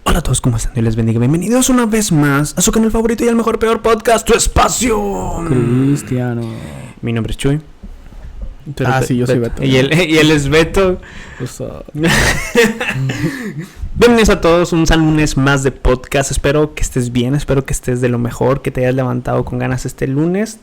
Hola a todos, ¿cómo están? Dios les bendiga. Bienvenidos una vez más a su canal favorito y al mejor peor podcast, Tu Espacio Cristiano. Mi nombre es Chuy. Sí, yo soy Beto. Y él es Beto. Bienvenidos a todos, un lunes más de podcast. Espero que estés bien, espero que estés de lo mejor, que te hayas levantado con ganas este lunes.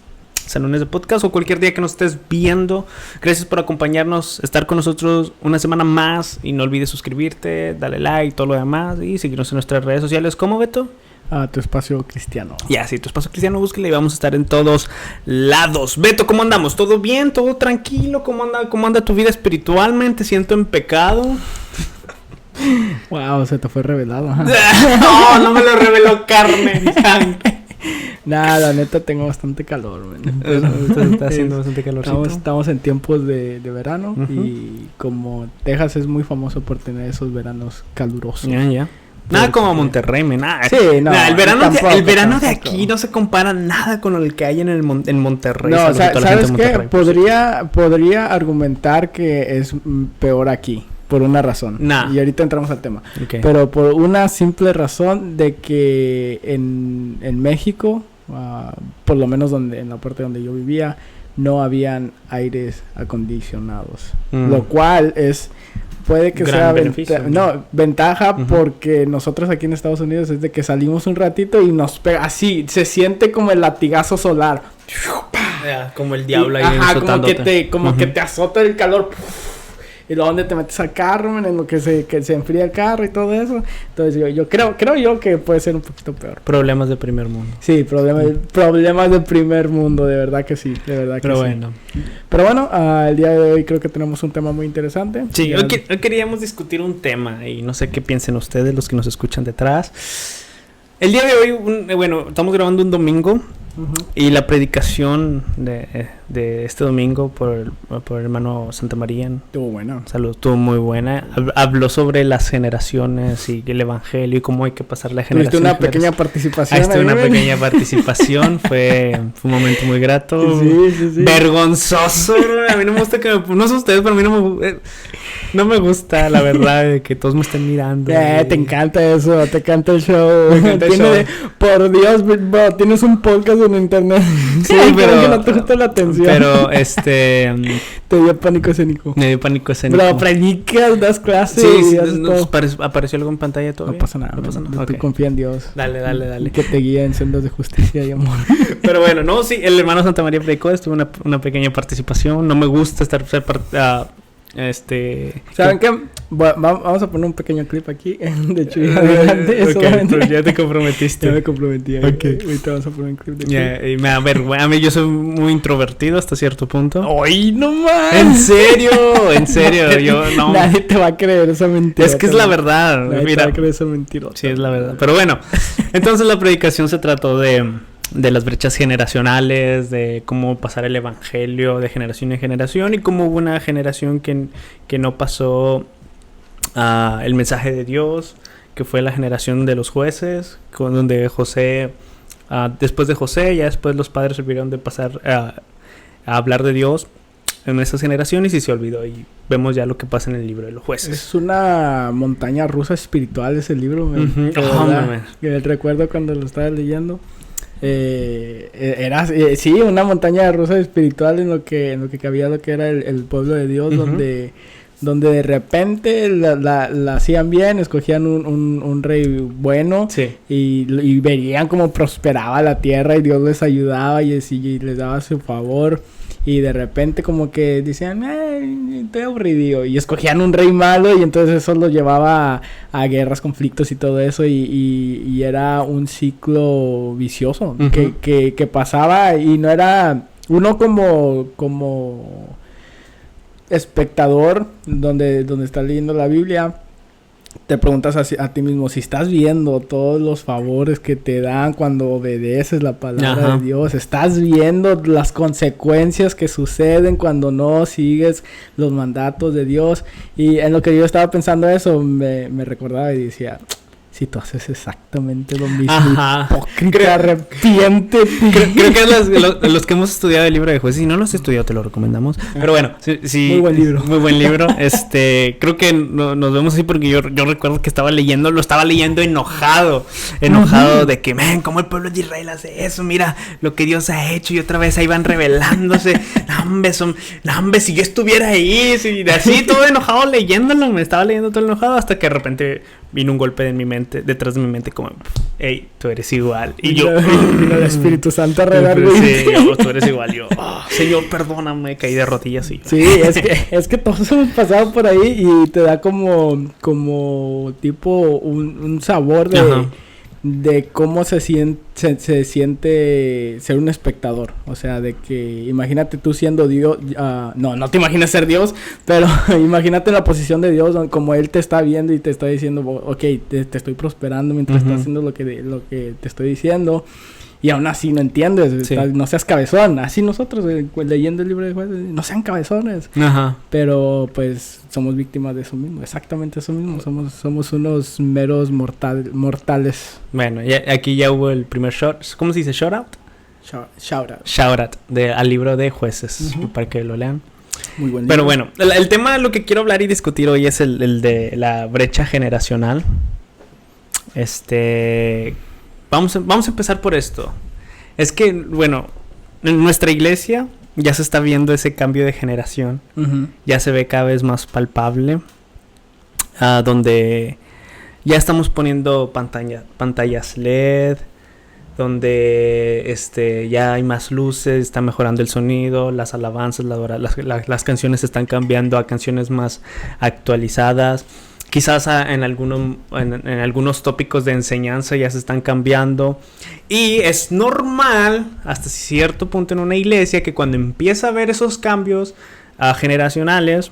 Lunes de podcast o cualquier día que nos estés viendo. Gracias por acompañarnos, estar con nosotros una semana más. Y no olvides suscribirte, darle like, todo lo demás. Y seguirnos en nuestras redes sociales. ¿Cómo, Beto? Tu Espacio Cristiano. Sí, Tu Espacio Cristiano, búsquele y vamos a estar en todos lados. Beto, ¿cómo andamos? ¿Todo bien? ¿Todo tranquilo? ¿Cómo anda tu vida espiritualmente? ¿Siento en pecado? Wow, se te fue revelado. No me lo reveló carne ni sangre. Nada, la neta tengo bastante calor, Está haciendo bastante calorcito. Estamos en tiempos de verano. Y como Texas es muy famoso por tener esos veranos calurosos. Ya. Nada como Monterrey, nada. Sí, no. El verano de aquí no se compara nada con el que hay en Monterrey. No, ¿sabes qué? Podría argumentar que es peor aquí. Por una razón. Y ahorita entramos al tema. Okay. Pero por una simple razón de que en México, por lo menos en la parte donde yo vivía, no habían aires acondicionados. Lo cual puede que sea ventaja porque nosotros aquí en Estados Unidos es de que salimos un ratito y nos pega así, se siente como el latigazo solar. Como el diablo ahí azotándote. Como que te azota el calor. Y luego donde te metes al carro, en lo que se enfría el carro y todo eso. Entonces yo creo que puede ser un poquito peor. Problemas de primer mundo. Sí, problemas de primer mundo, de verdad que sí, de verdad que Pero sí. bueno. Pero bueno, el día de hoy creo que tenemos un tema muy interesante. Sí, hoy queríamos discutir un tema y no sé qué piensen ustedes, los que nos escuchan detrás. El día de hoy, estamos grabando un domingo. Y la predicación de este domingo por el hermano Santa María estuvo buena. Salud, estuvo muy buena. Habló sobre las generaciones y el evangelio y cómo hay que pasar la generación. Tuviste una pequeña participación. Pequeña participación. Fue un momento muy grato. Sí. Vergonzoso. A mí no me gusta no sé ustedes, pero a mí no me gusta, la verdad, que todos me estén mirando. Te encanta eso, te encanta el show. Por Dios, bro, tienes un podcast en internet. Sí, pero que no te gusta la atención. Pero te dio pánico escénico. Me dio pánico escénico. Pero predicas, das clases. Sí, apareció algo en pantalla todavía. No pasa nada. Okay. Tú confía en Dios. Dale. Que te guíe en sendas de justicia y amor. Pero bueno, sí, el hermano Santa María predicó, estuvo una pequeña participación. No me gusta ¿Saben qué? Vamos a poner un pequeño clip aquí de Chuy adelante. Pues ya te comprometiste. Ya me comprometí. Ahorita vamos a poner un clip de y me da vergüenza. A mí yo soy muy introvertido hasta cierto punto. ¡Ay, no más! ¿En serio? Yo no. Nadie te va a creer esa mentira. Es que es la verdad. Nadie te va a creer esa mentira. Sí, es la verdad. Pero bueno, entonces la predicación se trató de las brechas generacionales, de cómo pasar el evangelio de generación en generación y cómo hubo una generación que no pasó el mensaje de Dios, que fue la generación de los jueces, donde José, después de José, ya después los padres olvidaron de pasar a hablar de Dios en esas generaciones y se olvidó, y vemos ya lo que pasa en el libro de los jueces. Es una montaña rusa espiritual ese libro, que recuerdo cuando lo estaba leyendo. Era una montaña rusa espiritual en lo que cabía lo que era el pueblo de Dios, donde de repente la hacían bien, escogían un rey bueno, y veían cómo prosperaba la tierra y Dios les ayudaba y les daba su favor. Y de repente como que decían, estoy aburrido. Y escogían un rey malo y entonces eso los llevaba a guerras, conflictos y todo eso. Y era un ciclo vicioso que pasaba y no era... Uno como espectador donde está leyendo la Biblia, te preguntas a ti mismo si estás viendo todos los favores que te dan cuando obedeces la palabra de Dios. Estás viendo las consecuencias que suceden cuando no sigues los mandatos de Dios. Y en lo que yo estaba pensando eso, me recordaba y decía, si tú haces exactamente lo mismo? Ajá. Hipócrita, arrepiéntete. Creo que los que hemos estudiado el libro de jueces, si no lo has estudiado te lo recomendamos. Pero bueno, sí, muy buen libro. Muy buen libro. Creo que nos vemos así porque yo recuerdo que lo estaba leyendo enojado de que, ¿cómo el pueblo de Israel hace eso? Mira lo que Dios ha hecho, y otra vez ahí van revelándose. No, si yo estuviera ahí, así todo enojado leyéndolo, me estaba leyendo todo enojado hasta que de repente vino un golpe detrás de mi mente como, hey, tú eres igual. Y yo... Vino el Espíritu Santo a redarme. Sí, tú eres igual. Yo, Señor, perdóname, caí de rodillas y... Sí, es que todos hemos pasado por ahí y te da como tipo un sabor de cómo se siente ser un espectador. O sea, de que imagínate tú siendo Dios, no te imagines ser Dios, pero imagínate la posición de Dios, como Él te está viendo y te está diciendo, ok, te estoy prosperando mientras estás haciendo lo que te estoy diciendo. Y aún así no entiendes, sí. No seas cabezón. Así nosotros, leyendo el libro de jueces, no sean cabezones. Ajá. Pero pues somos víctimas de eso mismo, exactamente eso mismo. Somos unos meros mortales. Bueno, aquí ya hubo el primer ¿cómo se dice? ¿Shout out? Shout out al libro de jueces, para que lo lean. Muy buen libro. Pero bueno, el tema de lo que quiero hablar y discutir hoy es el de la brecha generacional. Vamos a empezar por esto. Es que, bueno, en nuestra iglesia ya se está viendo ese cambio de generación. Ya se ve cada vez más palpable. Donde ya estamos poniendo pantallas LED. Donde ya hay más luces, está mejorando el sonido, las alabanzas, las canciones están cambiando a canciones más actualizadas. Quizás en algunos tópicos de enseñanza ya se están cambiando. Y es normal, hasta cierto punto en una iglesia, que cuando empieza a haber esos cambios generacionales,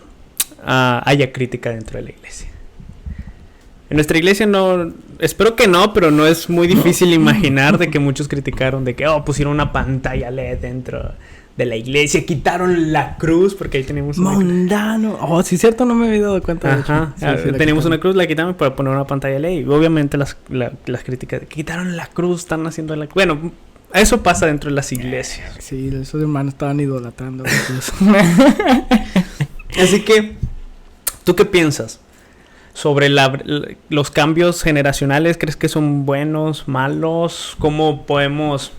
haya crítica dentro de la iglesia. En nuestra iglesia espero que no, pero no es muy difícil imaginar de que muchos criticaron de que pusieron una pantalla LED dentro de la iglesia, quitaron la cruz, porque ahí tenemos mundano. Sí, cierto, no me había dado cuenta. Ajá. Sí, tenemos una cruz, la quitamos para poner una pantalla LED. Y obviamente las críticas de que quitaron la cruz, están haciendo la... Bueno, eso pasa dentro de las iglesias. Sí, esos hermanos estaban idolatrando la cruz. Así que, ¿tú qué piensas sobre los cambios generacionales? ¿Crees que son buenos, malos? ¿Cómo podemos...?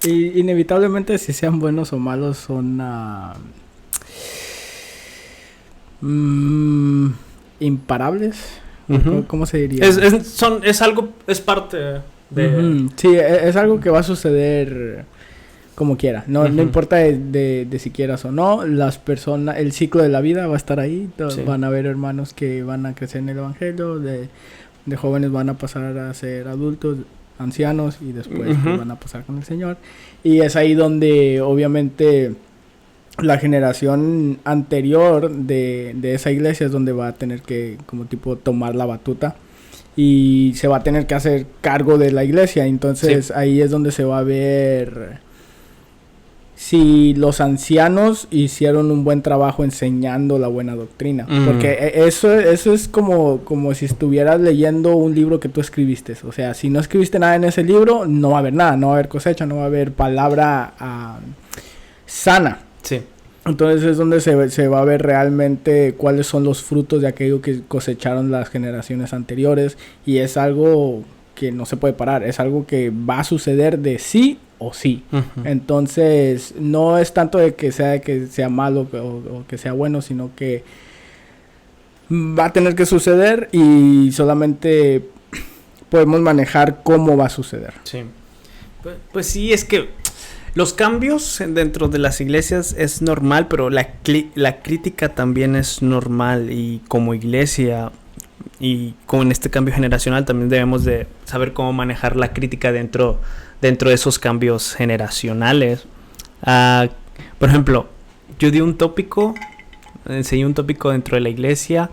Y inevitablemente, si sean buenos o malos, son imparables. ¿Cómo se diría? Es parte de... Sí, es algo que va a suceder como quiera. No importa de si quieras o no. Las personas, el ciclo de la vida va a estar ahí. Sí. Van a haber hermanos que van a crecer en el evangelio. De jóvenes van a pasar a ser adultos, ancianos, y después van a pasar con el Señor. Y es ahí donde obviamente la generación anterior de esa iglesia es donde va a tener que como tipo tomar la batuta y se va a tener que hacer cargo de la iglesia. Entonces ahí es donde se va a ver si los ancianos hicieron un buen trabajo enseñando la buena doctrina. Porque eso es como si estuvieras leyendo un libro que tú escribiste. O sea, si no escribiste nada en ese libro, no va a haber nada. No va a haber cosecha, no va a haber palabra sana. Sí. Entonces es donde se va a ver realmente cuáles son los frutos de aquello que cosecharon las generaciones anteriores. Y es algo que no se puede parar. Es algo que va a suceder de sí o sí. Entonces no es tanto de que sea malo o que sea bueno, sino que va a tener que suceder y solamente podemos manejar cómo va a suceder. Sí. Pues sí, es que los cambios dentro de las iglesias es normal, pero la crítica también es normal, y como iglesia y con este cambio generacional también debemos de saber cómo manejar la crítica dentro de esos cambios generacionales. Por ejemplo, yo enseñé un tópico dentro de la iglesia,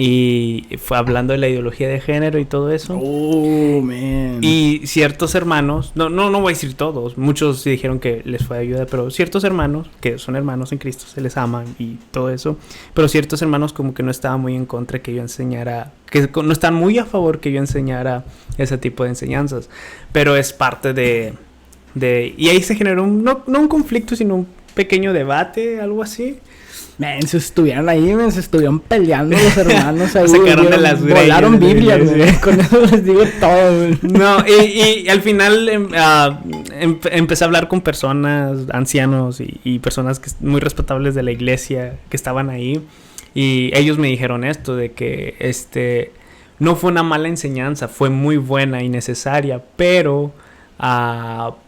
y fue hablando de la ideología de género y todo eso. Oh, man. Y ciertos hermanos, no voy a decir todos, muchos sí dijeron que les fue de ayuda, pero ciertos hermanos, que son hermanos en Cristo, se les aman y todo eso, pero ciertos hermanos como que no estaban muy en contra que yo enseñara que no están muy a favor que yo enseñara ese tipo de enseñanzas, pero es parte de y ahí se generó no un conflicto, sino un pequeño debate, algo así. Men, se estuvieron ahí, se estuvieron peleando los hermanos ahí. Sacaron de las volaron Biblias, güey. Con eso les digo todo, güey. No, y al final empecé a hablar con personas, ancianos y personas muy respetables de la iglesia que estaban ahí. Y ellos me dijeron esto, de que no fue una mala enseñanza, fue muy buena y necesaria, pero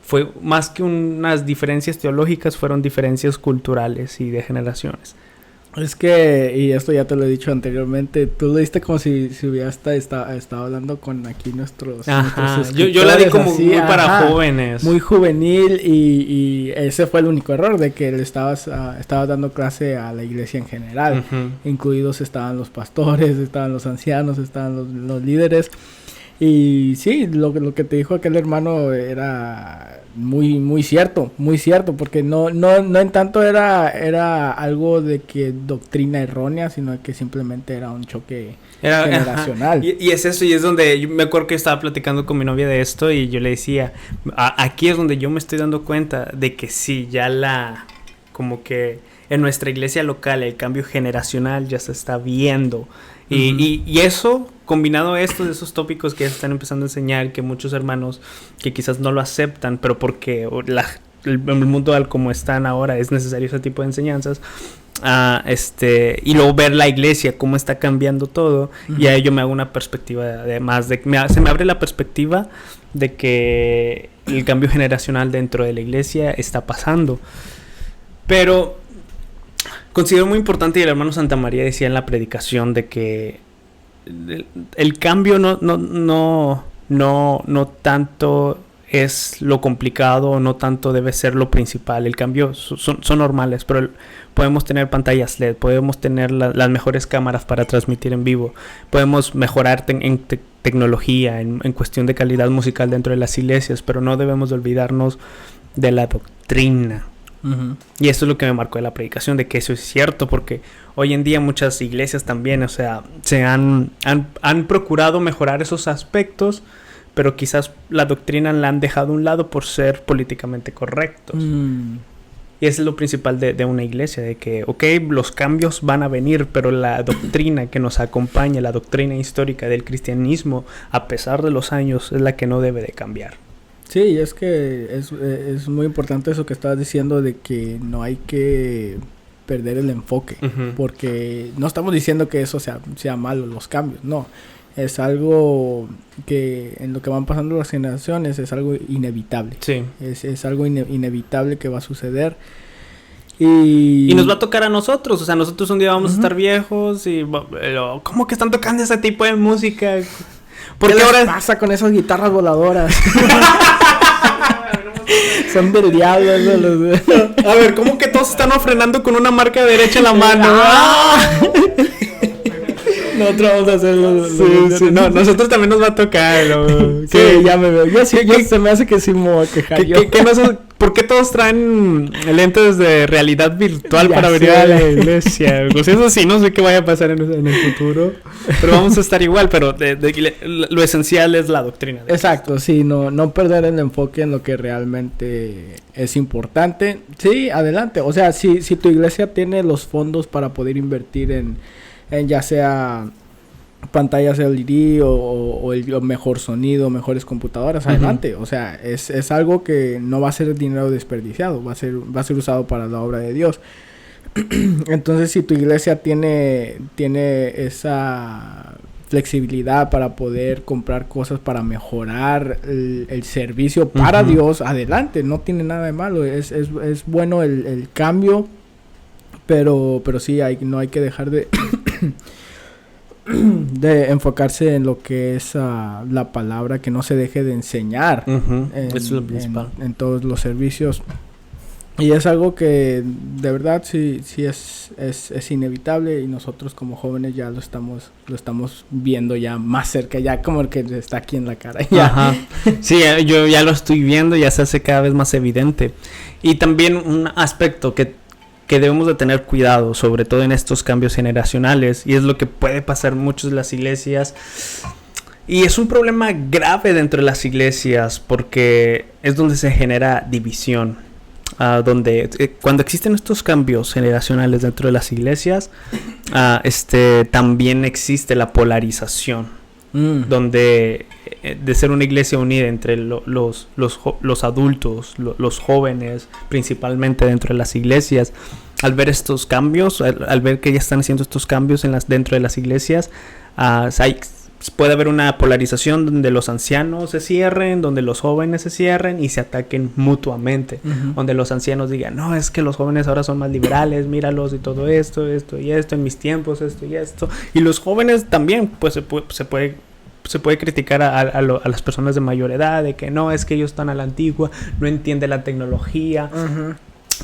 fue más que unas diferencias teológicas, fueron diferencias culturales y de generaciones. Es que, y esto ya te lo he dicho anteriormente, tú lo diste como si hubieras estado hablando con aquí nuestros yo la di como así, muy para jóvenes. Muy juvenil y ese fue el único error, de que le estabas dando clase a la iglesia en general. Incluidos estaban los pastores, estaban los ancianos, estaban los líderes. Y sí, lo que te dijo aquel hermano era muy cierto, porque no en tanto era algo de que doctrina errónea, sino que simplemente era un choque generacional. Y es eso, y es donde yo me acuerdo que estaba platicando con mi novia de esto y yo le decía, aquí es donde yo me estoy dando cuenta de que sí, ya como que en nuestra iglesia local el cambio generacional ya se está viendo. Y eso, combinado a esos tópicos que ya se están empezando a enseñar, que muchos hermanos que quizás no lo aceptan, pero porque el mundo al como están ahora es necesario ese tipo de enseñanzas, y luego ver la iglesia, cómo está cambiando todo, y a ello me hago una perspectiva además se me abre la perspectiva de que el cambio generacional dentro de la iglesia está pasando. Pero considero muy importante, y el hermano Santa María decía en la predicación, de que el cambio no tanto es lo complicado, no tanto debe ser lo principal. El cambio son normales, pero podemos tener pantallas LED, podemos tener las mejores cámaras para transmitir en vivo, podemos mejorar en tecnología, en cuestión de calidad musical dentro de las iglesias, pero no debemos de olvidarnos de la doctrina. Y eso es lo que me marcó de la predicación, de que eso es cierto, porque hoy en día muchas iglesias también, se han procurado mejorar esos aspectos, pero quizás la doctrina la han dejado a un lado por ser políticamente correctos. Y eso es lo principal de una iglesia, de que, los cambios van a venir, pero la doctrina que nos acompaña, la doctrina histórica del cristianismo, a pesar de los años, es la que no debe de cambiar. Sí, es que es muy importante eso que estabas diciendo, de que no hay que perder el enfoque, porque no estamos diciendo que eso sea malo, los cambios, no. Es algo que en lo que van pasando las generaciones es algo inevitable. Sí. Es algo inevitable que va a suceder. Y nos va a tocar a nosotros, nosotros un día vamos a estar viejos y ¿cómo que están tocando ese tipo de música? ¿Qué les pasa con esas guitarras voladoras? Son del diablo. A ver, ¿cómo que todos están ofrendando con una marca derecha en la mano? Nosotros vamos a hacerlo. Sí. No, nosotros también nos va a tocar. Sí, ya me veo. Yo se me hace que sí me voy a quejar. ¿Por qué todos traen lentes de realidad virtual para venir a la iglesia? Pues eso sí, no sé qué vaya a pasar en el futuro. Pero vamos a estar igual, pero lo esencial es la doctrina. Exacto, sí, no perder el enfoque en lo que realmente es importante. Sí, adelante. Si tu iglesia tiene los fondos para poder invertir en ya sea pantallas LED o el mejor sonido, mejores computadoras, adelante. Es algo que no va a ser dinero desperdiciado, va a ser usado para la obra de Dios. Entonces, si tu iglesia tiene esa flexibilidad para poder comprar cosas para mejorar el servicio para Dios, adelante, no tiene nada de malo, es bueno el cambio, pero sí no hay que dejar de enfocarse en lo que es la palabra, que no se deje de enseñar en todos los servicios. Y es algo que de verdad sí es inevitable, y nosotros como jóvenes ya lo estamos viendo ya más cerca, ya como el que está aquí en la cara. Ya. Sí, yo ya lo estoy viendo, ya se hace cada vez más evidente. Y también un aspecto que que debemos de tener cuidado, sobre todo en estos cambios generacionales, y es lo que puede pasar en muchas de las iglesias. Y es un problema grave dentro de las iglesias porque es donde se genera división. Cuando existen estos cambios generacionales dentro de las iglesias, también existe la polarización. Donde de ser una iglesia unida entre los adultos, los jóvenes, principalmente dentro de las iglesias, al ver estos cambios, al ver que ya están haciendo estos cambios dentro de las iglesias, puede haber una polarización donde los ancianos se cierren, donde los jóvenes se cierren y se ataquen mutuamente. Donde los ancianos digan, no, es que los jóvenes ahora son más liberales, míralos y todo esto y esto, en mis tiempos esto y esto. Y los jóvenes también, pues se puede criticar a las personas de mayor edad, de que no, es que ellos están a la antigua, no entienden la tecnología.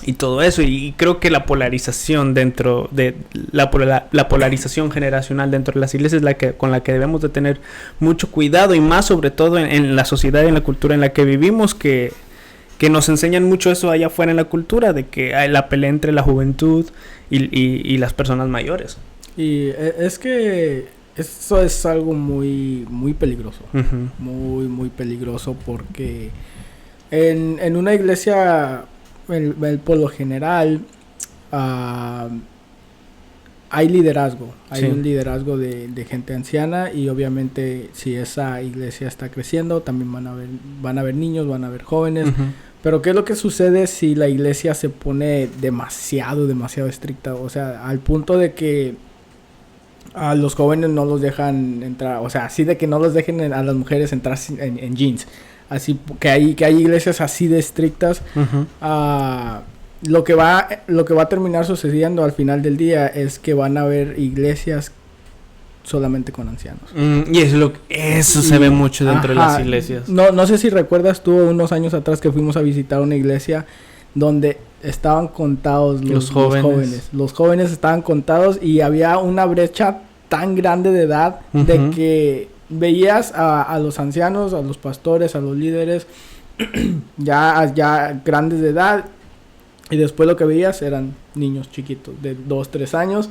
Y todo eso, y creo que la polarización dentro de la polarización generacional dentro de las iglesias es con la que debemos de tener mucho cuidado, y más sobre todo en la sociedad y en la cultura en la que vivimos, que nos enseñan mucho eso allá afuera en la cultura, de que hay la pelea entre la juventud y las personas mayores. Y es que eso es algo muy, muy peligroso. Muy, muy peligroso, porque en una iglesia, por lo general, hay liderazgo. Hay un liderazgo de gente anciana, y obviamente si esa iglesia está creciendo, también van a haber niños, van a haber jóvenes. Pero ¿qué es lo que sucede si la iglesia se pone demasiado estricta? O sea, al punto de que a los jóvenes no los dejan entrar, o sea, así de que no los dejen a las mujeres entrar en jeans. Así que hay iglesias así de estrictas. Lo que va a terminar sucediendo al final del día es que van a haber iglesias solamente con ancianos. Y eso se ve mucho dentro de las iglesias. No sé si recuerdas tú unos años atrás que fuimos a visitar una iglesia donde estaban contados los jóvenes. Los jóvenes estaban contados, y había una brecha tan grande de edad de que veías a los ancianos, a los pastores, a los líderes ya grandes de edad, y después lo que veías eran niños chiquitos de 2-3 años,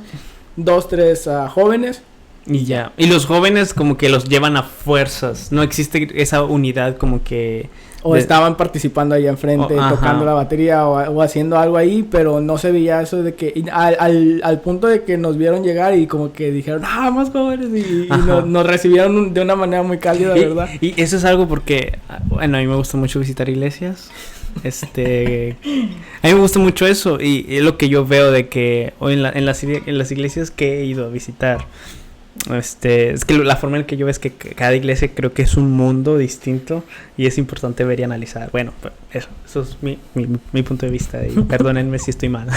2-3 jóvenes. Y ya. Y los jóvenes como que los llevan a fuerzas. No existe esa unidad como que... O estaban participando ahí enfrente, tocando la batería o haciendo algo ahí, pero no se veía eso de que... Al punto de que nos vieron llegar y como que dijeron, más jóvenes, y nos recibieron de una manera muy cálida, ¿verdad? Y eso es algo porque... Bueno, a mí me gusta mucho visitar iglesias. A mí me gusta mucho eso, y es lo que yo veo de que hoy en las iglesias que he ido a visitar... es que la forma en que yo veo es que cada iglesia creo que es un mundo distinto, y es importante ver y analizar. Bueno, pues eso es mi punto de vista, y perdónenme si estoy mal.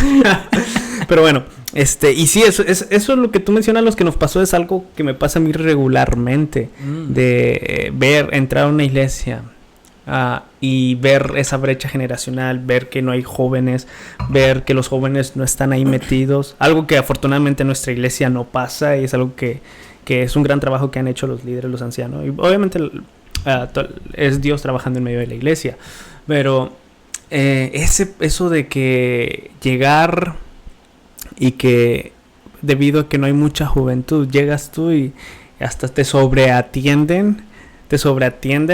Pero bueno, y sí, eso es lo que tú mencionas, lo que nos pasó es algo que me pasa a mí regularmente, de entrar a una iglesia y ver esa brecha generacional, ver que no hay jóvenes, ver que los jóvenes no están ahí metidos, algo que afortunadamente en nuestra iglesia no pasa, y es algo que es un gran trabajo que han hecho los líderes, los ancianos, y obviamente es Dios trabajando en medio de la iglesia, pero eso de que llegar y que debido a que no hay mucha juventud, llegas tú y hasta te sobreatienden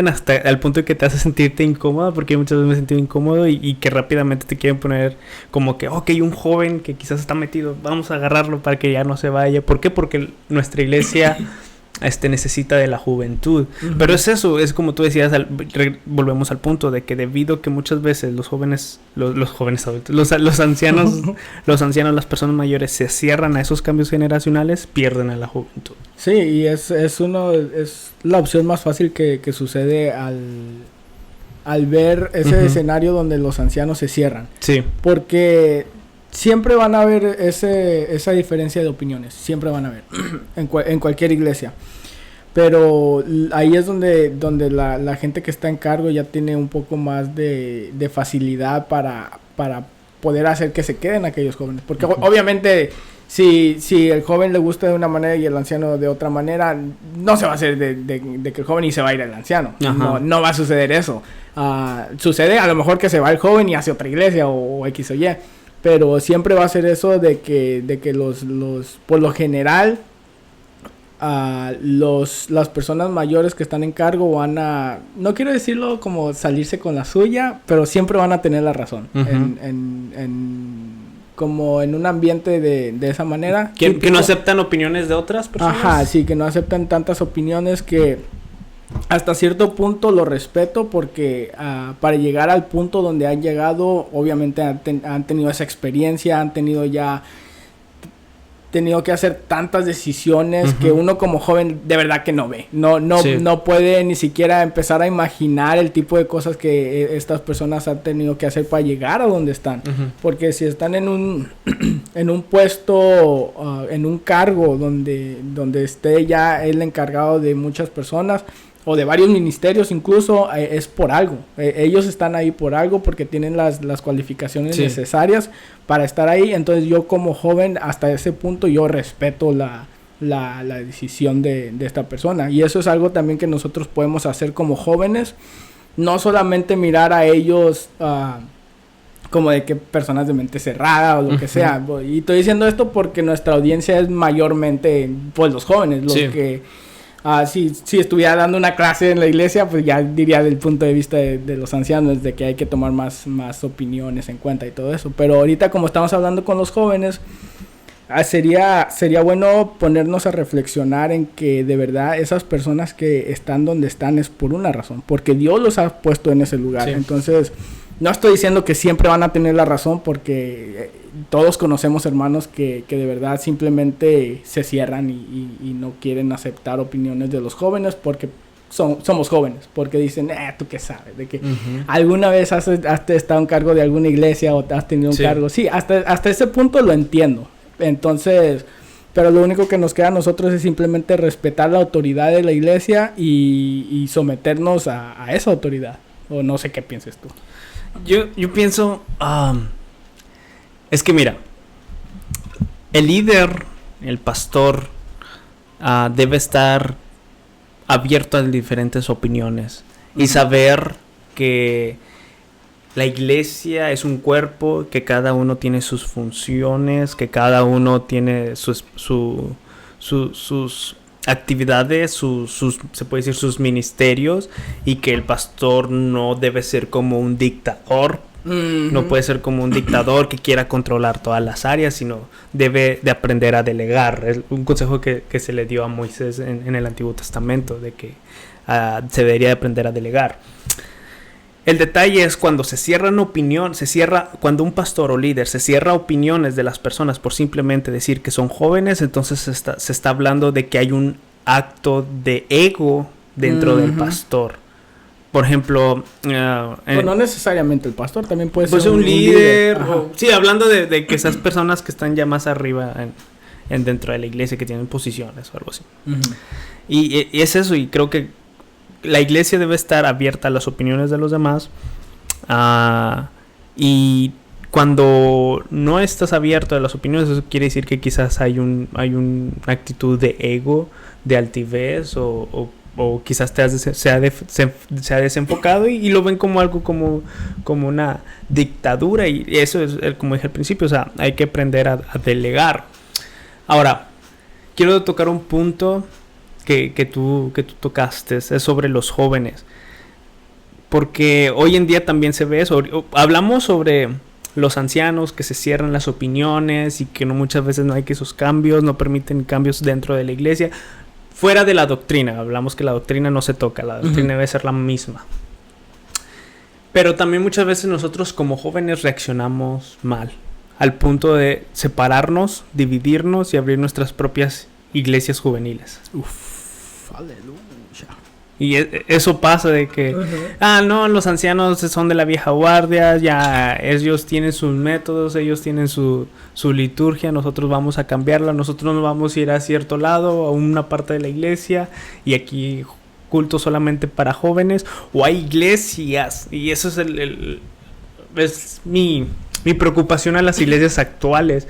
hasta el punto de que te hace sentirte incómodo, porque yo muchas veces me he sentido incómodo, y que rápidamente te quieren poner como que, ok, un joven que quizás está metido, vamos a agarrarlo para que ya no se vaya. ¿Por qué? Porque nuestra iglesia necesita de la juventud. Pero es eso, es como tú decías, volvemos al punto de que debido a que muchas veces los jóvenes adultos, los ancianos, las personas mayores se cierran a esos cambios generacionales, pierden a la juventud. Sí, y es la opción más fácil que sucede al ver ese escenario donde los ancianos se cierran. Sí. Porque siempre van a haber esa diferencia de opiniones, siempre van a haber en cualquier iglesia. Pero ahí es donde la gente que está en cargo ya tiene un poco más de facilidad para poder hacer que se queden aquellos jóvenes. Porque obviamente si el joven le gusta de una manera y el anciano de otra manera, no se va a hacer de que el joven y se va a ir el anciano. No va a suceder eso. Sucede a lo mejor que se va el joven y hace otra iglesia o X o Y. pero siempre va a ser eso de que los por lo general las personas mayores que están en cargo van a, no quiero decirlo como salirse con la suya, pero siempre van a tener la razón. Como en un ambiente de esa manera. Que no aceptan opiniones de otras personas. Ajá, sí, que no aceptan tantas opiniones, que hasta cierto punto lo respeto, porque para llegar al punto donde han llegado, obviamente han tenido esa experiencia, han tenido que hacer tantas decisiones que uno como joven de verdad que no ve. No puede ni siquiera empezar a imaginar el tipo de cosas que estas personas han tenido que hacer para llegar a donde están. Porque si están en un puesto, en un cargo donde esté ya el encargado de muchas personas, o de varios ministerios incluso, es por algo. Ellos están ahí por algo, porque tienen las cualificaciones necesarias para estar ahí. Entonces yo como joven, hasta ese punto, yo respeto la decisión de esta persona. Y eso es algo también que nosotros podemos hacer como jóvenes. No solamente mirar a ellos como de que personas de mente cerrada o lo que sea. Y estoy diciendo esto porque nuestra audiencia es mayormente pues los jóvenes, los que... si estuviera dando una clase en la iglesia, pues ya diría del punto de vista de los ancianos, de que hay que tomar más opiniones en cuenta y todo eso. Pero ahorita, como estamos hablando con los jóvenes, sería bueno ponernos a reflexionar en que de verdad esas personas que están donde están es por una razón, porque Dios los ha puesto en ese lugar. Entonces, no estoy diciendo que siempre van a tener la razón, porque todos conocemos hermanos que de verdad simplemente se cierran y no quieren aceptar opiniones de los jóvenes, porque somos jóvenes, porque dicen, ¿tú qué sabes? De que alguna vez has estado en cargo de alguna iglesia o has tenido un cargo. Sí, hasta ese punto lo entiendo. Entonces, pero lo único que nos queda a nosotros es simplemente respetar la autoridad de la iglesia y someternos a esa autoridad. O no sé qué pienses tú. Yo pienso, es que mira, el líder, el pastor, debe estar abierto a diferentes opiniones y saber que la iglesia es un cuerpo, que cada uno tiene sus funciones, que cada uno tiene sus actividades, se puede decir sus ministerios, y que el pastor no debe ser como un dictador. No puede ser como un dictador que quiera controlar todas las áreas, sino debe de aprender a delegar. Es un consejo que se le dio a Moisés en el Antiguo Testamento, de que se debería de aprender a delegar. El detalle es cuando cuando un pastor o líder se cierra opiniones de las personas por simplemente decir que son jóvenes, entonces se está hablando de que hay un acto de ego dentro del pastor. Por ejemplo... no necesariamente el pastor, también puede ser un líder. Sí, hablando de que esas personas que están ya más arriba dentro de la iglesia, que tienen posiciones o algo así. Y es eso, y creo que la iglesia debe estar abierta a las opiniones de los demás. Y cuando no estás abierto a las opiniones, eso quiere decir que quizás hay una actitud de ego, de altivez, o quizás se ha desenfocado y lo ven como algo como una dictadura. Y eso es, como dije al principio, o sea, hay que aprender a delegar. Ahora, quiero tocar un punto que tú tocaste, es sobre los jóvenes, porque hoy en día también se ve eso. Hablamos sobre los ancianos que se cierran las opiniones y que muchas veces no hay que esos cambios, no permiten cambios dentro de la iglesia, fuera de la doctrina. Hablamos que la doctrina no se toca, la doctrina debe ser la misma, pero también muchas veces nosotros como jóvenes reaccionamos mal, al punto de separarnos, dividirnos y abrir nuestras propias iglesias juveniles. Aleluya. Y eso pasa de que no, los ancianos son de la vieja guardia, ya ellos tienen sus métodos, ellos tienen su liturgia, nosotros vamos a cambiarla, nosotros nos vamos a ir a cierto lado, a una parte de la iglesia, y aquí culto solamente para jóvenes, o hay iglesias, y eso es mi preocupación a las iglesias actuales,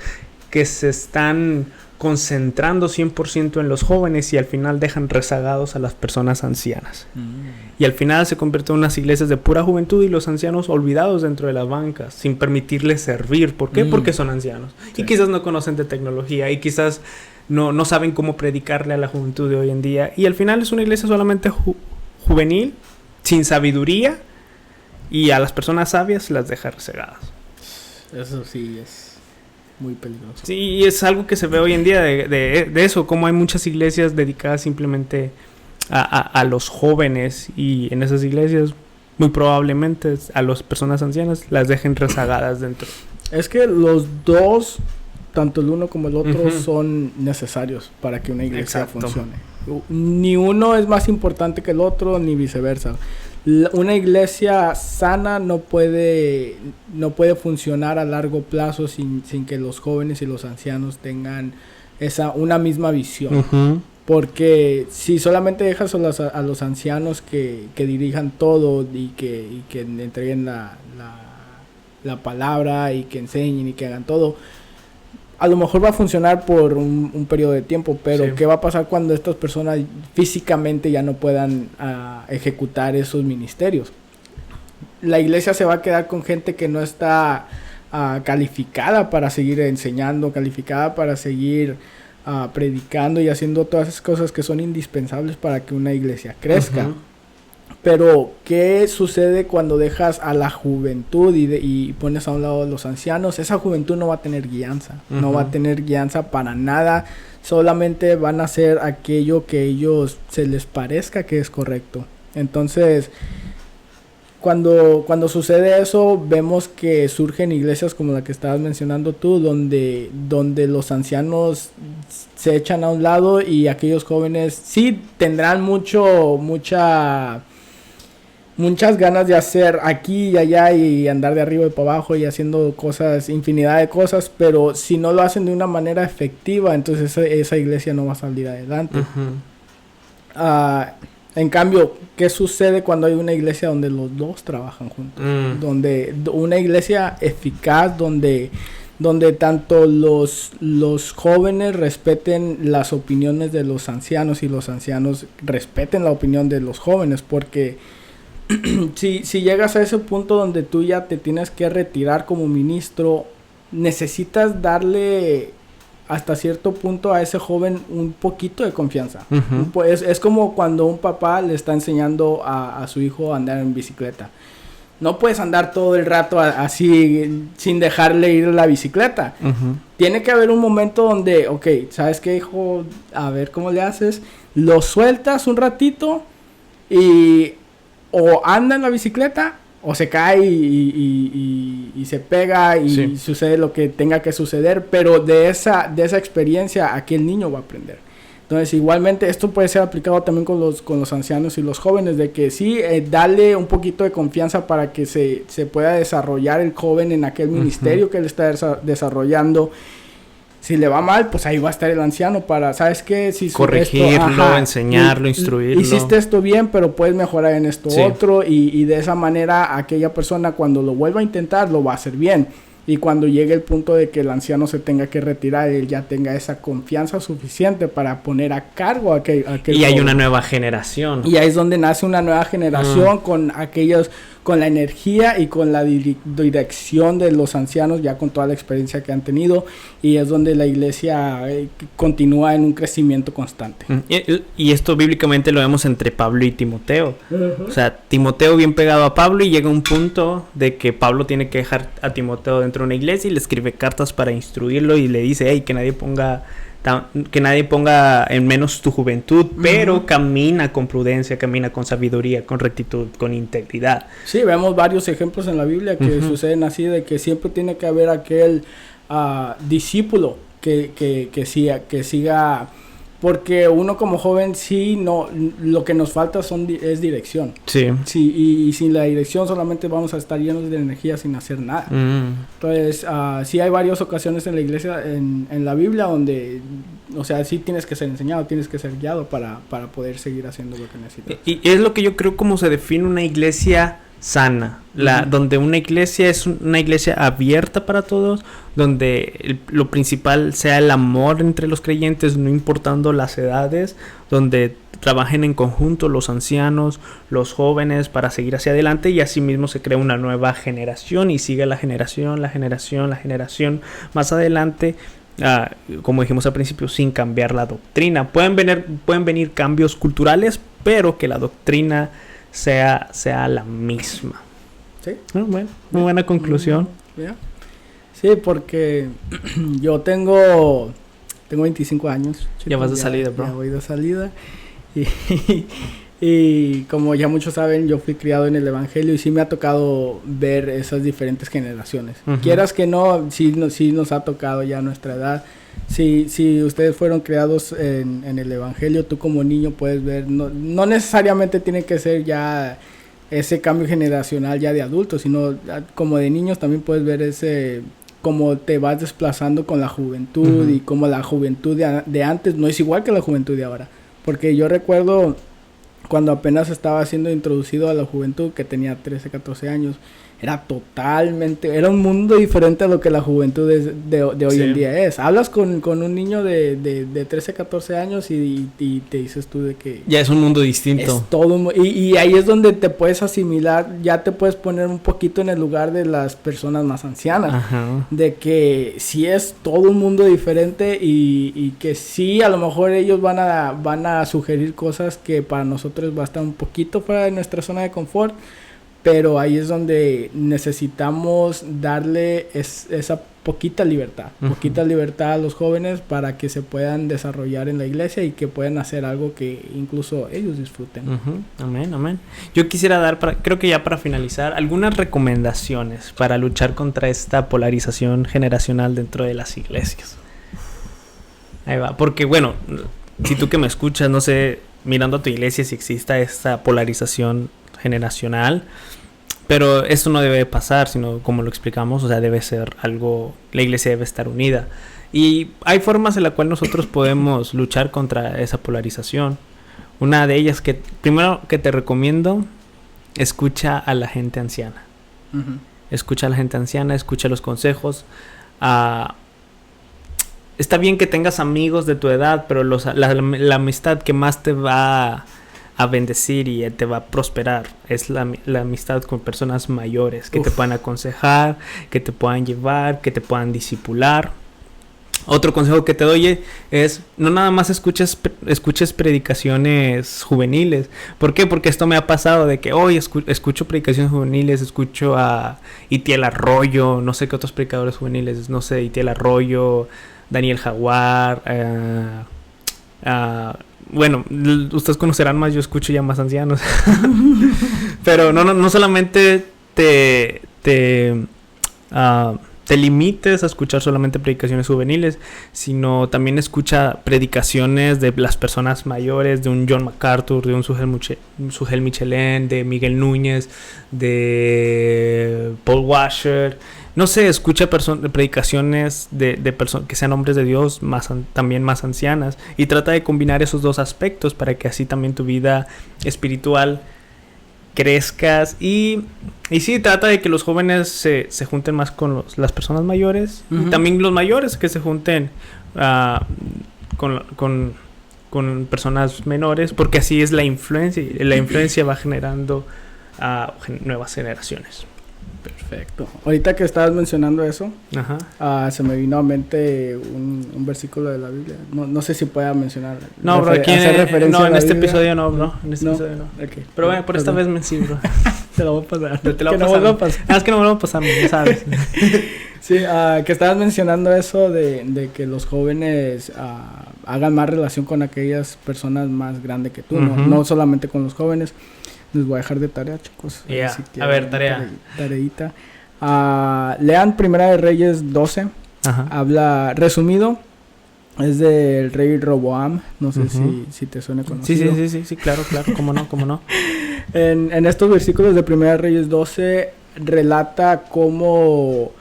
que se están concentrando 100% en los jóvenes y al final dejan rezagados a las personas ancianas. Y al final se convierten en unas iglesias de pura juventud y los ancianos olvidados dentro de las bancas, sin permitirles servir. ¿Por qué? Porque son ancianos. Sí. Y quizás no conocen de tecnología y quizás no saben cómo predicarle a la juventud de hoy en día. Y al final es una iglesia solamente juvenil, sin sabiduría, y a las personas sabias las deja rezagadas. Eso sí es muy peligroso. Sí, y es algo que se ve hoy en día de eso, como hay muchas iglesias dedicadas simplemente a los jóvenes, y en esas iglesias muy probablemente a las personas ancianas las dejen rezagadas dentro. Es que los dos, tanto el uno como el otro, son necesarios para que una iglesia funcione. Ni uno es más importante que el otro, ni viceversa. Una iglesia sana no puede funcionar a largo plazo sin que los jóvenes y los ancianos tengan una misma visión. Porque si solamente dejas a los ancianos que dirijan todo y que entreguen la palabra y que enseñen y que hagan todo, a lo mejor va a funcionar por un periodo de tiempo, pero sí. ¿Qué va a pasar cuando estas personas físicamente ya no puedan ejecutar esos ministerios? La iglesia se va a quedar con gente que no está calificada para seguir enseñando, calificada para seguir predicando y haciendo todas esas cosas que son indispensables para que una iglesia crezca. Pero, ¿qué sucede cuando dejas a la juventud y pones a un lado a los ancianos? Esa juventud no va a tener guianza, no va a tener guianza para nada, solamente van a hacer aquello que ellos se les parezca que es correcto. Entonces, cuando sucede eso, vemos que surgen iglesias como la que estabas mencionando tú, donde los ancianos se echan a un lado y aquellos jóvenes sí tendrán muchas ganas de hacer aquí y allá y andar de arriba y para abajo y haciendo cosas, infinidad de cosas, pero si no lo hacen de una manera efectiva, entonces esa iglesia no va a salir adelante. En cambio, ¿qué sucede cuando hay una iglesia donde los dos trabajan juntos? Donde una iglesia eficaz, donde tanto los jóvenes respeten las opiniones de los ancianos y los ancianos respeten la opinión de los jóvenes, porque si llegas a ese punto donde tú ya te tienes que retirar como ministro, necesitas darle hasta cierto punto a ese joven un poquito de confianza. Pues es como cuando un papá le está enseñando a su hijo a andar en bicicleta. No puedes andar todo el rato así sin dejarle ir la bicicleta. Tiene que haber un momento donde, ok, ¿sabes qué, hijo? A ver cómo le haces. Lo sueltas un ratito y o anda en la bicicleta o se cae y se pega y sucede lo que tenga que suceder, pero de esa experiencia aquel niño va a aprender. Entonces, igualmente, esto puede ser aplicado también con los ancianos y los jóvenes, de que sí, dale un poquito de confianza para que se pueda desarrollar el joven en aquel ministerio que él está desarrollando. Si le va mal, pues ahí va a estar el anciano para, ¿sabes qué? Si corregirlo, enseñarlo, instruirlo. Hiciste esto bien, pero puedes mejorar en esto otro. Y de esa manera, aquella persona cuando lo vuelva a intentar, lo va a hacer bien. Y cuando llegue el punto de que el anciano se tenga que retirar, él ya tenga esa confianza suficiente para poner a cargo a aquel y hay una nueva generación. Y ahí es donde nace una nueva generación con la energía y con la dirección de los ancianos, ya con toda la experiencia que han tenido. Y es donde la iglesia continúa en un crecimiento constante. Y esto bíblicamente lo vemos entre Pablo y Timoteo. O sea, Timoteo bien pegado a Pablo, y llega un punto de que Pablo tiene que dejar a Timoteo dentro de una iglesia y le escribe cartas para instruirlo y le dice, hey, que nadie ponga en menos tu juventud, pero camina con prudencia, camina con sabiduría, con rectitud, con integridad. Sí, vemos varios ejemplos en la Biblia que suceden así, de que siempre tiene que haber aquel discípulo que siga, porque uno como joven lo que nos falta es dirección. Sí, y sin la dirección solamente vamos a estar llenos de energía sin hacer nada. Entonces, sí hay varias ocasiones en la iglesia, en la Biblia, donde, o sea, sí tienes que ser enseñado, tienes que ser guiado para poder seguir haciendo lo que necesitas. Y es lo que yo creo como se define una iglesia sana, donde una iglesia es una iglesia abierta para todos, donde lo principal sea el amor entre los creyentes, no importando las edades, donde trabajen en conjunto los ancianos, los jóvenes para seguir hacia adelante, y así mismo se crea una nueva generación y sigue la generación más adelante. Como dijimos al principio, sin cambiar la doctrina. Pueden venir cambios culturales, pero que la doctrina sea la misma. Sí. Bueno, muy buena conclusión. Sí, porque yo tengo 25 años. Chicos, ya vas de salida, bro. Ya voy de salida. Y como ya muchos saben, yo fui criado en el Evangelio y sí me ha tocado ver esas diferentes generaciones. Uh-huh. Quieras que no, sí nos ha tocado ya a nuestra edad. Si ustedes fueron criados en el Evangelio, tú como niño puedes ver, no necesariamente tiene que ser ya ese cambio generacional ya de adultos, sino como de niños también puedes ver ese, cómo te vas desplazando con la juventud. Uh-huh. Y cómo la juventud de antes no es igual que la juventud de ahora. Porque yo recuerdo cuando apenas estaba siendo introducido a la juventud, que tenía 13, 14 años, era un mundo diferente a lo que la juventud de hoy en día es. Hablas con un niño de 13, 14 años y te dices tú de que... ya es un mundo distinto. Es todo y ahí es donde te puedes asimilar, ya te puedes poner un poquito en el lugar de las personas más ancianas. Ajá. De que sí es todo un mundo diferente y que sí, a lo mejor ellos van a sugerir cosas que para nosotros va a estar un poquito fuera de nuestra zona de confort. Pero ahí es donde necesitamos darle esa poquita libertad. Uh-huh. Poquita libertad a los jóvenes para que se puedan desarrollar en la iglesia y que puedan hacer algo que incluso ellos disfruten. Uh-huh. Amén, amén. Yo quisiera dar, creo que ya para finalizar, algunas recomendaciones para luchar contra esta polarización generacional dentro de las iglesias. Ahí va. Porque, bueno, si tú que me escuchas, no sé, mirando a tu iglesia si exista esta polarización generacional, pero esto no debe pasar, sino como lo explicamos, o sea, debe ser algo, la iglesia debe estar unida, y hay formas en las cuales nosotros podemos luchar contra esa polarización. Una de ellas que primero que te recomiendo, escucha a la gente anciana. Uh-huh. Escucha a la gente anciana, escucha los consejos. Está bien que tengas amigos de tu edad, pero la amistad que más te va a bendecir y te va a prosperar es la amistad con personas mayores que te puedan aconsejar, que te puedan llevar, que te puedan discipular. Otro consejo que te doy es no nada más escuches predicaciones juveniles. ¿Por qué? Porque esto me ha pasado de que hoy escucho predicaciones juveniles, escucho a Itiel Arroyo, no sé qué otros predicadores juveniles, no sé, Itiel Arroyo, Daniel Jaguar, bueno, ustedes conocerán más, yo escucho ya más ancianos. Pero no solamente te limites a escuchar solamente predicaciones juveniles, sino también escucha predicaciones de las personas mayores, de un John MacArthur, de un Sugel Michelén, de Miguel Núñez, de Paul Washer. No sé, escucha predicaciones de personas que sean hombres de Dios, también más ancianas, y trata de combinar esos dos aspectos para que así también tu vida espiritual crezcas. Y sí, trata de que los jóvenes se junten más con las personas mayores. Uh-huh. Y también los mayores que se junten con personas menores, porque así es la influencia. Y la influencia va generando nuevas generaciones. Perfecto. Ahorita que estabas mencionando eso, se me vino a mente un versículo de la Biblia. No sé si pueda mencionar. No, bro, aquí en este episodio no, bro. En este episodio no. Okay. Pero bueno, por esta vez sí, bro. Te lo voy a pasar. Te lo voy a pasar. Es que no me lo voy a pasar, ya sabes. Sí, que estabas mencionando eso de que los jóvenes hagan más relación con aquellas personas más grandes que tú, uh-huh. No solamente con los jóvenes. Les voy a dejar de tarea, chicos. Yeah. A ver, tarea. Tareita. Lean Primera de Reyes 12. Ajá. Habla, resumido, es del rey Roboam. No sé si te suena conocido. Sí, claro, cómo no. En estos versículos de Primera de Reyes 12 relata cómo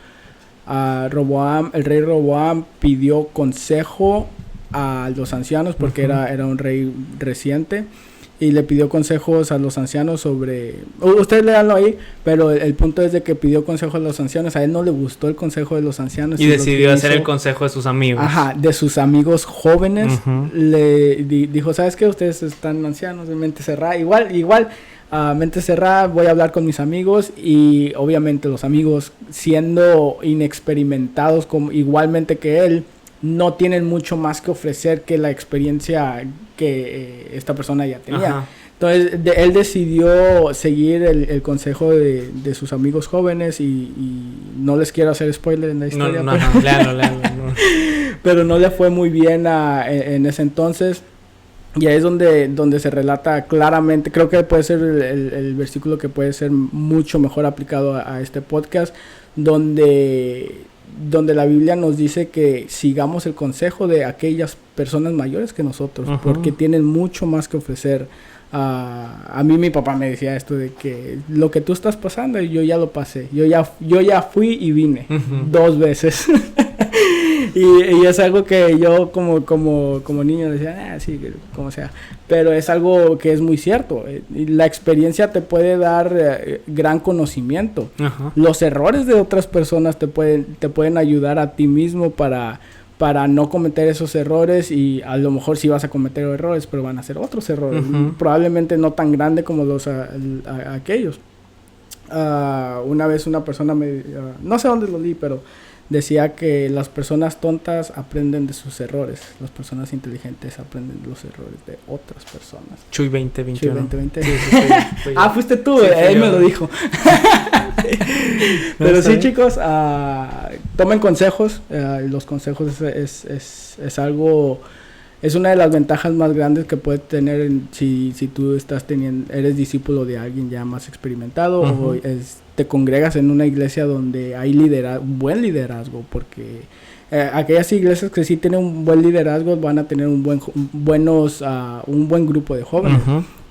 el rey Roboam pidió consejo a los ancianos porque era un rey reciente. y le pidió consejos a los ancianos sobre... Ustedes leanlo ahí, pero el punto es de que pidió consejos a los ancianos. A él no le gustó el consejo de los ancianos. Y decidió hacer el consejo de sus amigos. Ajá, de sus amigos jóvenes. Le dijo, ¿sabes qué? Ustedes están ancianos, de mente cerrada. Igual, mente cerrada, voy a hablar con mis amigos. Y obviamente los amigos, siendo inexperimentados como igualmente que él, no tienen mucho más que ofrecer que la experiencia que esta persona ya tenía. Ajá. Entonces, él decidió seguir el consejo de sus amigos jóvenes y no les quiero hacer spoiler en la historia. Léalo. Pero no le fue muy bien en ese entonces. Y ahí es donde se relata claramente, creo que puede ser el versículo que puede ser mucho mejor aplicado a este podcast, donde la Biblia nos dice que sigamos el consejo de aquellas personas mayores que nosotros, porque tienen mucho más que ofrecer. A mí mi papá me decía esto de que lo que tú estás pasando, yo ya lo pasé, yo ya fui y vine 2 veces. y es algo que yo como niño decía, sí, como sea, pero es algo que es muy cierto. La experiencia te puede dar gran conocimiento. Los errores de otras personas te pueden ayudar a ti mismo para no cometer esos errores, y a lo mejor sí vas a cometer errores, pero van a ser otros errores, probablemente no tan grandes como los aquellos. Una vez una persona no sé dónde lo leí, pero decía que las personas tontas aprenden de sus errores, las personas inteligentes aprenden de los errores de otras personas. Chuy 2021. Chuy 2020. Sí. Fuiste tú, él me lo dijo. Pero sí, chicos, tomen consejos. Los consejos es algo, es una de las ventajas más grandes que puedes tener si tú eres discípulo de alguien ya más experimentado, o te congregas en una iglesia donde hay buen liderazgo, porque aquellas iglesias que sí tienen un buen liderazgo van a tener un buen grupo de jóvenes.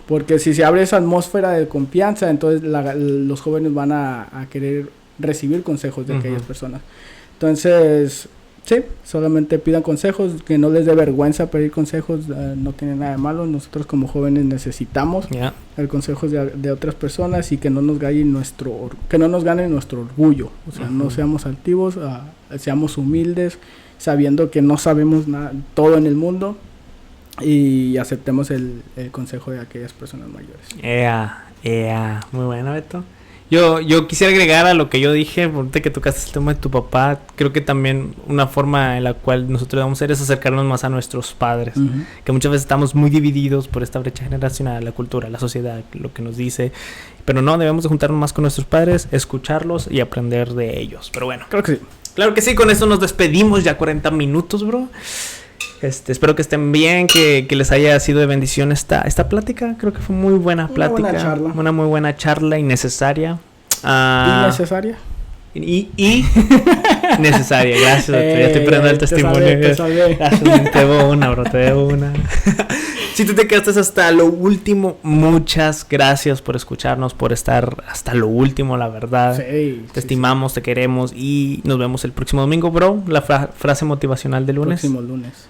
Porque si se abre esa atmósfera de confianza, entonces los jóvenes van a querer recibir consejos de aquellas personas. Entonces, sí, solamente pidan consejos, que no les dé vergüenza pedir consejos, no tiene nada de malo. Nosotros como jóvenes necesitamos el consejo de otras personas, y que no nos gane nuestro orgullo. O sea, no seamos altivos, seamos humildes, sabiendo que no sabemos todo en el mundo. Y aceptemos el consejo de aquellas personas mayores. Muy bueno, Beto. Yo quisiera agregar a lo que yo dije, ahorita que tocaste el tema de tu papá. Creo que también una forma en la cual nosotros debemos ser es acercarnos más a nuestros padres, que muchas veces estamos muy divididos por esta brecha generacional, la cultura, la sociedad, lo que nos dice. Pero no, debemos de juntarnos más con nuestros padres, escucharlos y aprender de ellos. Pero bueno, claro que sí, con esto nos despedimos, ya 40 minutos, bro. Espero que estén bien, que les haya sido de bendición esta plática. Creo que fue muy buena plática. Una muy buena charla, innecesaria. ¿Innecesaria? Y necesaria, gracias. Ya estoy perdiendo el testimonio. Te salvé. Gracias, te debo una. Si tú te quedaste hasta lo último, muchas gracias por escucharnos, por estar hasta lo último, la verdad. Te estimamos, te queremos, y nos vemos el próximo domingo, bro. La frase motivacional del lunes. Próximo lunes.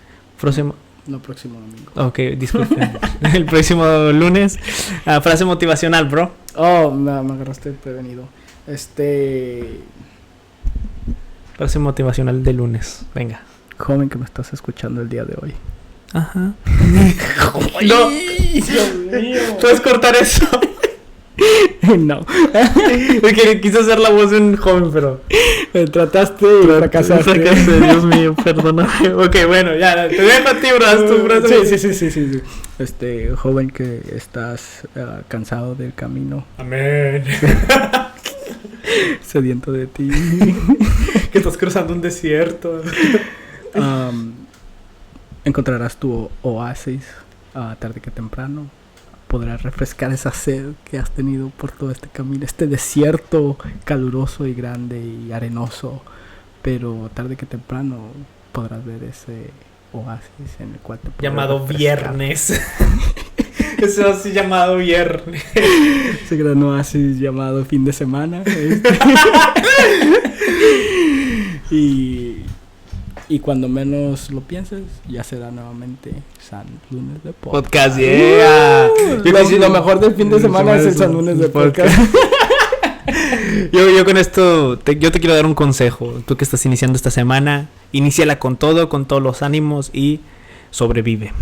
No, próximo domingo. Ok, disculpen. El próximo lunes. Frase motivacional, bro. Me agarraste prevenido. Frase motivacional del lunes. Venga. Joven que me estás escuchando el día de hoy. Ajá. No. Dios mío. ¿Puedes cortar eso? No. Porque quise hacer la voz de un joven, pero trataste y fracasaste. Dios mío, perdóname. Ok, bueno, ya, te dejo a ti, bro. Sí. Joven que estás cansado del camino. Amén. Sediento de ti. Que estás cruzando un desierto. Encontrarás tu oasis tarde que temprano. Podrás refrescar esa sed que has tenido por todo este camino, este desierto caluroso y grande y arenoso, pero tarde que temprano podrás ver ese oasis en el cual te llamado refrescar. Viernes. Ese oasis llamado viernes. Ese gran oasis llamado fin de semana. Y Y cuando menos lo pienses, ya será nuevamente San Lunes de Podcast. Yeah. Lo mejor del fin de semana es el San Lunes de Podcast. Yo con esto, yo te quiero dar un consejo. Tú que estás iniciando esta semana, iníciala con todos los ánimos y sobrevive.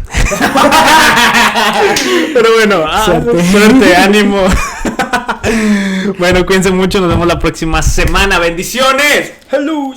Pero bueno, suerte, ánimo. Bueno, cuídense mucho, nos vemos la próxima semana. ¡Bendiciones! ¡Hello!